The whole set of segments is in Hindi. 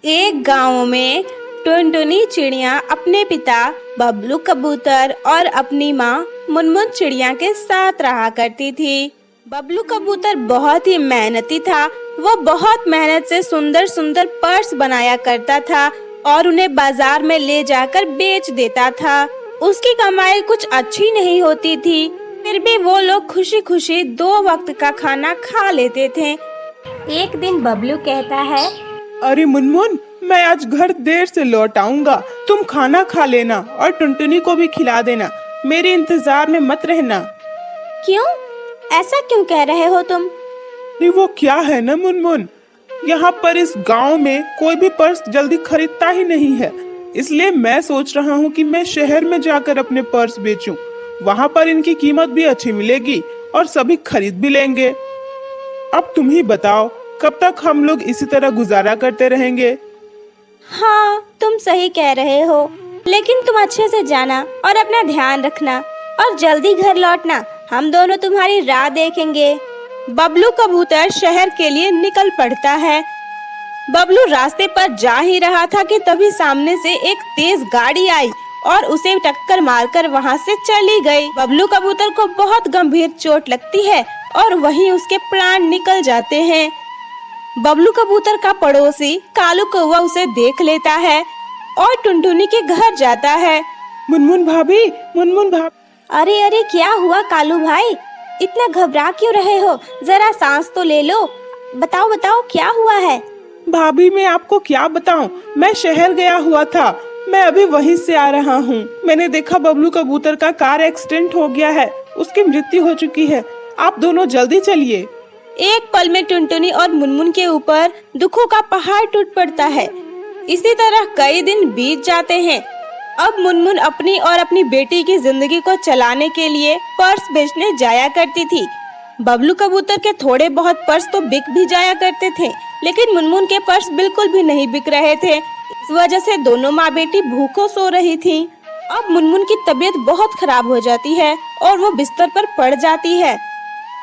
एक गांव में टुनटुनी चिड़िया अपने पिता बबलू कबूतर और अपनी माँ मुनमुन चिड़िया के साथ रहा करती थी। बबलू कबूतर बहुत ही मेहनती था। वो बहुत मेहनत से सुंदर सुंदर पर्स बनाया करता था और उन्हें बाजार में ले जाकर बेच देता था। उसकी कमाई कुछ अच्छी नहीं होती थी, फिर भी वो लोग खुशी खुशी 2 वक्त का खाना खा लेते थे। एक दिन बबलू कहता है, अरे मुनमुन, मैं आज घर देर से लौट आऊंगा। तुम खाना खा लेना और टुनटुनी को भी खिला देना। मेरे इंतजार में मत रहना। क्यों? ऐसा क्यों कह रहे हो तुम? नहीं, वो क्या है ना मुनमुन, यहाँ पर इस गांव में कोई भी पर्स जल्दी खरीदता ही नहीं है। इसलिए मैं सोच रहा हूँ कि मैं शहर में जाकर अपने पर्स बेचूं। वहाँ पर इनकी कीमत भी अच्छी मिलेगी और सभी खरीद भी लेंगे। अब तुम ही बताओ, कब तक हम लोग इसी तरह गुजारा करते रहेंगे? हाँ, तुम सही कह रहे हो, लेकिन तुम अच्छे से जाना और अपना ध्यान रखना और जल्दी घर लौटना। हम दोनों तुम्हारी राह देखेंगे। बबलू कबूतर शहर के लिए निकल पड़ता है। बबलू रास्ते पर जा ही रहा था कि तभी सामने से एक तेज गाड़ी आई और उसे टक्कर मारकर वहां से चली गई। बबलू कबूतर को बहुत गंभीर चोट लगती है और वहीं उसके प्राण निकल जाते हैं। बबलू कबूतर का पड़ोसी कालू कौवा उसे देख लेता है और टुनटुनी के घर जाता है। मुनमुन भाभी, मुनमुन भाभी। अरे अरे, क्या हुआ कालू भाई? इतना घबरा क्यों रहे हो? जरा सांस तो ले लो। बताओ बताओ, क्या हुआ है? भाभी, मैं आपको क्या बताऊं, मैं शहर गया हुआ था। मैं अभी वहीं से आ रहा हूँ। मैंने देखा बबलू कबूतर का कार एक्सीडेंट हो गया है, उसकी मृत्यु हो चुकी है। आप दोनों जल्दी चलिए। एक पल में टुनटुनी और मुनमुन के ऊपर दुखों का पहाड़ टूट पड़ता है। इसी तरह कई दिन बीत जाते हैं। अब मुनमुन अपनी और अपनी बेटी की जिंदगी को चलाने के लिए पर्स बेचने जाया करती थी। बबलू कबूतर के थोड़े बहुत पर्स तो बिक भी जाया करते थे, लेकिन मुनमुन के पर्स बिल्कुल भी नहीं बिक रहे थे। इस वजह से दोनों माँ बेटी भूखों सो रही थी। अब मुनमुन की तबीयत बहुत खराब हो जाती है और वो बिस्तर पर पड़ जाती है।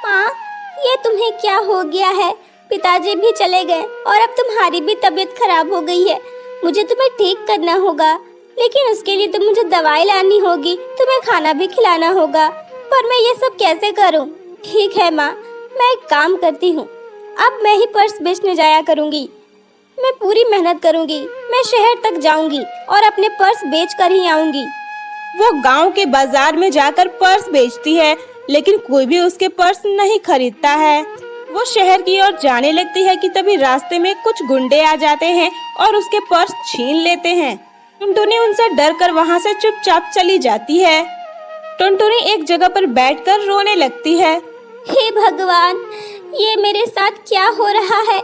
माँ, ये तुम्हें क्या हो गया है? पिताजी भी चले गए और अब तुम्हारी भी तबीयत खराब हो गई है। मुझे तुम्हें ठीक करना होगा, लेकिन उसके लिए तो मुझे दवाई लानी होगी, तुम्हें खाना भी खिलाना होगा। पर मैं ये सब कैसे करूं? ठीक है माँ, मैं एक काम करती हूँ। अब मैं ही पर्स बेचने जाया करूँगी। मैं पूरी मेहनत करूँगी। मैं शहर तक जाऊँगी और अपने पर्स बेच कर ही आऊँगी। वो गांव के बाजार में जाकर पर्स बेचती है, लेकिन कोई भी उसके पर्स नहीं खरीदता है। वो शहर की ओर जाने लगती है कि तभी रास्ते में कुछ गुंडे आ जाते हैं और उसके पर्स छीन लेते हैं। टुनटुनी उनसे डरकर वहां से चुपचाप चली जाती है। टुनटुनी एक जगह पर बैठकर रोने लगती है। हे भगवान, ये मेरे साथ क्या हो रहा है?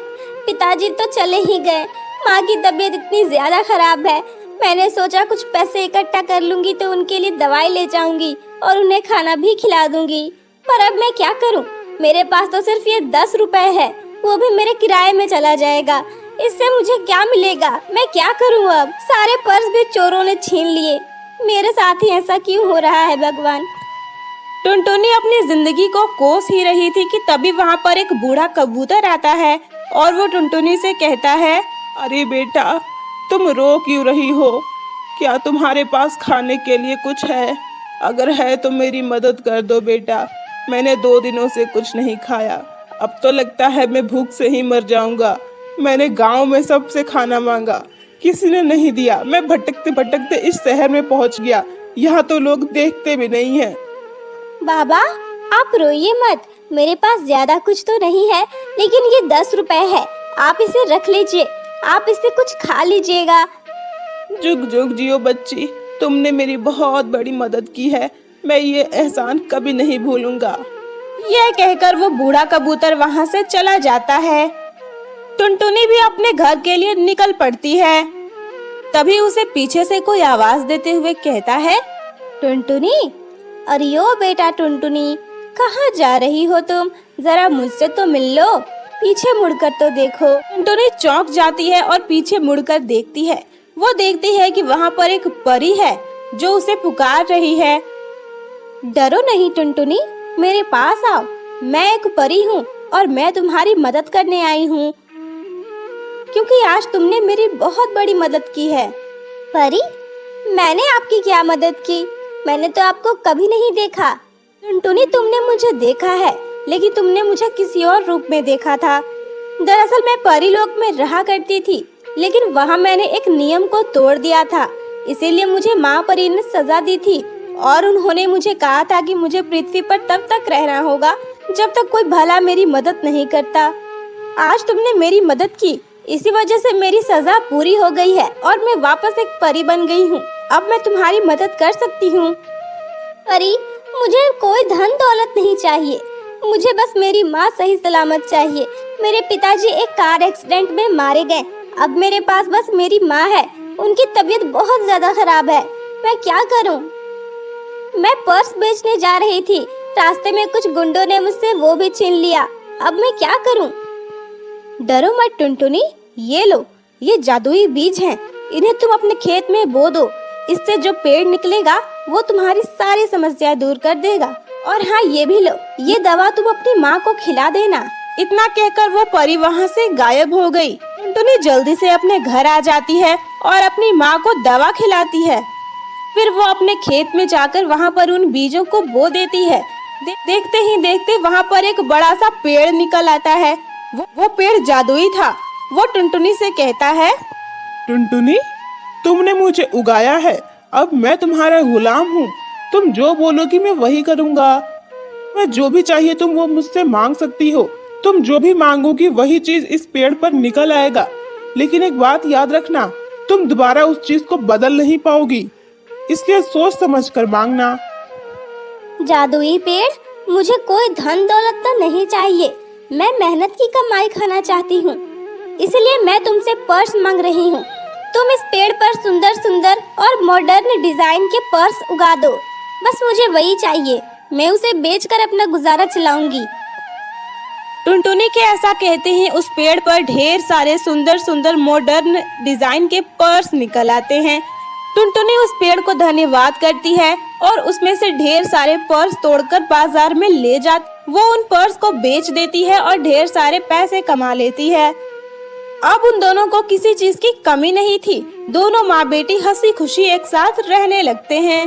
पिताजी तो चले ही गए, माँ की तबीयत इतनी ज्यादा खराब है। मैंने सोचा कुछ पैसे इकट्ठा कर लूंगी तो उनके लिए दवाई ले जाऊंगी और उन्हें खाना भी खिला दूंगी। पर अब मैं क्या करूं? मेरे पास तो सिर्फ ये 10 रुपए है, वो भी मेरे किराए में चला जाएगा। इससे मुझे क्या मिलेगा? मैं क्या करूं अब? सारे पर्स भी चोरों ने छीन लिए। मेरे साथ ही ऐसा क्यों हो रहा है भगवान? टुनटुनी अपनी जिंदगी को कोस ही रही थी कि तभी वहाँ पर एक बूढ़ा कबूतर आता है और वो टुनटुनी से कहता है, अरे बेटा, तुम रो क्यों रही हो? क्या तुम्हारे पास खाने के लिए कुछ है? अगर है तो मेरी मदद कर दो बेटा। मैंने 2 दिनों से कुछ नहीं खाया। अब तो लगता है मैं भूख से ही मर जाऊंगा। मैंने गांव में सबसे खाना मांगा, किसी ने नहीं दिया। मैं भटकते भटकते इस शहर में पहुंच गया। यहाँ तो लोग देखते भी नहीं हैं। बाबा, आप रोइए मत। मेरे पास ज्यादा कुछ तो नहीं है, लेकिन ये 10 रुपए है। आप इसे रख लीजिए, आप इससे कुछ खा लीजिएगा। जुग जुग जियो बच्ची, तुमने मेरी बहुत बड़ी मदद की है। मैं ये एहसान कभी नहीं भूलूंगा। यह कहकर वो बूढ़ा कबूतर वहाँ से चला जाता है। टुनटुनी भी अपने घर के लिए निकल पड़ती है। तभी उसे पीछे से कोई आवाज देते हुए कहता है, टुनटुनी, अरे ओ बेटा टुनटुनी, कहाँ जा रही हो तुम? जरा मुझसे तो मिल लो, पीछे मुड़कर तो देखो। टुनटुनी चौंक जाती है और पीछे मुड़कर देखती है। वो देखती है कि वहाँ पर एक परी है जो उसे पुकार रही है। डरो नहीं टुनटुनी, मेरे पास आओ। मैं एक परी हूँ और मैं तुम्हारी मदद करने आई हूँ। क्योंकि आज तुमने मेरी बहुत बड़ी मदद की है। परी, मैंने आपकी क्या मदद की? मैंने तो आपको कभी नहीं देखा। टुनटुनी, तुमने मुझे देखा है, लेकिन तुमने मुझे किसी और रूप में देखा था। दरअसल मैं परीलोक में रहा करती थी, लेकिन वहाँ मैंने एक नियम को तोड़ दिया था, इसीलिए मुझे माँ परी ने सजा दी थी और उन्होंने मुझे कहा था कि मुझे पृथ्वी पर तब तक रहना होगा जब तक कोई भला मेरी मदद नहीं करता। आज तुमने मेरी मदद की, इसी वजह से मेरी सजा पूरी हो गई है और मैं वापस एक परी बन गई हूँ। अब मैं तुम्हारी मदद कर सकती हूँ। परी, मुझे कोई धन दौलत नहीं चाहिए, मुझे बस मेरी माँ सही सलामत चाहिए। मेरे पिताजी एक कार एक्सीडेंट में मारे गए, अब मेरे पास बस मेरी माँ है। उनकी तबीयत बहुत ज्यादा खराब है, मैं क्या करूँ? मैं पर्स बेचने जा रही थी, रास्ते में कुछ गुंडों ने मुझसे वो भी छीन लिया, अब मैं क्या करूँ? डरो मत टुनटुनी, ये लो, ये जादुई बीज हैं, इन्हें तुम अपने खेत में बो दो। इससे जो पेड़ निकलेगा वो तुम्हारी सारी समस्याएं दूर कर देगा। और हाँ, ये भी लो, ये दवा तुम अपनी माँ को खिला देना। इतना कहकर वो परी वहाँ से गायब हो गई। टुनटुनी जल्दी से अपने घर आ जाती है और अपनी माँ को दवा खिलाती है। फिर वो अपने खेत में जाकर वहाँ पर उन बीजों को बो देती है। देखते ही देखते वहाँ पर एक बड़ा सा पेड़ निकल आता है। वो पेड़ जादुई था। वो टुनटुनी से कहता है, टुनटुनी, तुमने मुझे उगाया है, अब मैं तुम्हारा गुलाम हूँ। तुम जो बोलोगी मैं वही करूँगा। मैं जो भी चाहिए तुम वो मुझसे मांग सकती हो। तुम जो भी मांगोगी वही चीज इस पेड़ पर निकल आएगा। लेकिन एक बात याद रखना, तुम दोबारा उस चीज को बदल नहीं पाओगी, इसलिए सोच समझ कर मांगना। जादुई पेड़, मुझे कोई धन दौलत तो नहीं चाहिए, मैं मेहनत की कमाई खाना चाहती हूँ, इसलिए मैं तुमसे पर्स मांग रही हूँ। तुम इस पेड़ पर सुंदर सुंदर और मॉडर्न डिजाइन के पर्स उगा दो, बस मुझे वही चाहिए। मैं उसे बेचकर अपना गुजारा चलाऊंगी। टुनटुनी के ऐसा कहते ही उस पेड़ पर ढेर सारे सुंदर सुंदर मॉडर्न डिजाइन के पर्स निकल आते हैं। टुनटुनी उस पेड़ को धन्यवाद करती है और उसमें से ढेर सारे पर्स तोड़कर बाजार में ले जाती। वो उन पर्स को बेच देती है और ढेर सारे पैसे कमा लेती है। अब उन दोनों को किसी चीज की कमी नहीं थी। दोनों माँ बेटी हंसी खुशी एक साथ रहने लगते हैं।